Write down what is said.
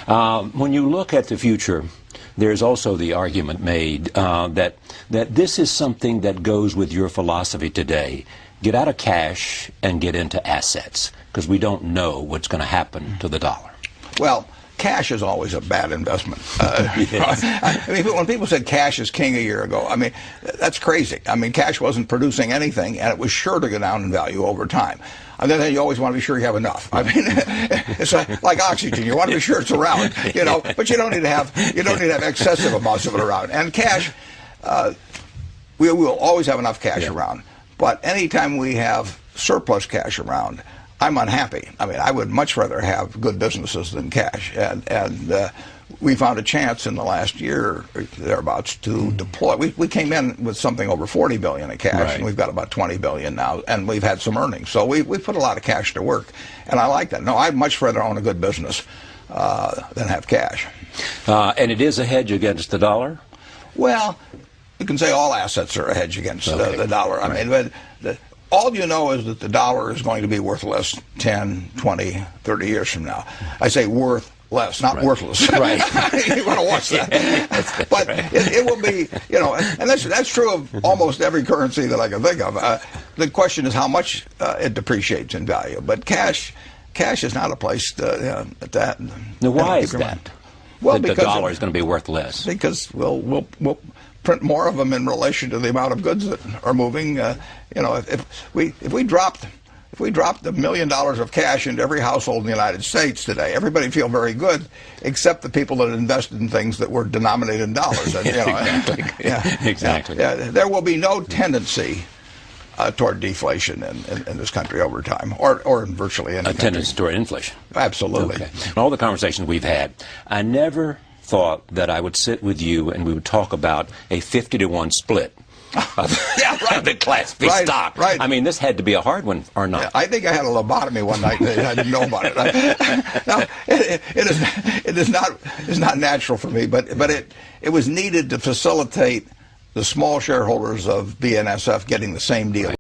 When you look at the future, there's also the argument made that this is something that goes with your philosophy today. Get out of cash and get into assets, because we don't know what's going to happen to the dollar. Well, cash is always a bad investment. I mean, when people said cash is king a year ago, I mean, that's crazy. I mean, cash wasn't producing anything, and it was sure to go down in value over time. On the other hand, you always want to be sure you have enough. I mean, it's like oxygen. You want to be sure it's around, you know, but you don't need to have excessive amounts of it around. And cash, we will always have enough cash around. But anytime we have surplus cash around, I'm unhappy. I mean, I would much rather have good businesses than cash. And we found a chance in the last year, thereabouts, to deploy. We came in with something over $40 billion in cash, and we've got about $20 billion now, and we've had some earnings. So we put a lot of cash to work, and I like that. No, I'd much rather own a good business than have cash. And it is a hedge against the dollar? Well, you can say all assets are a hedge against the dollar. I mean, all you know is that the dollar is going to be worth less 10, 20, 30 years from now. I say worth less, not worthless. Right. You want to watch that. But it will be, you know, and that's true of almost every currency that I can think of. The question is how much it depreciates in value. But cash is not a place to, that. Now, why is that? Well, because the dollar is going to be worth less. Because we'll print more of them in relation to the amount of goods that are moving. You know, if we dropped $1 million of cash into every household in the United States today, everybody would feel very good, except the people that invested in things that were denominated in dollars. And, you know, exactly. There will be no tendency toward deflation in this country over time, or in virtually any country. Tendency toward inflation. Absolutely. Okay. In all the conversations we've had, I never thought that I would sit with you and we would talk about a 50-to-1 split. The Class B stock. Right. I mean, this had to be a hard one, or not? Yeah, I think I had a lobotomy one night and I didn't know about it. No, it is not natural for me, but it was needed to facilitate the small shareholders of BNSF getting the same deal.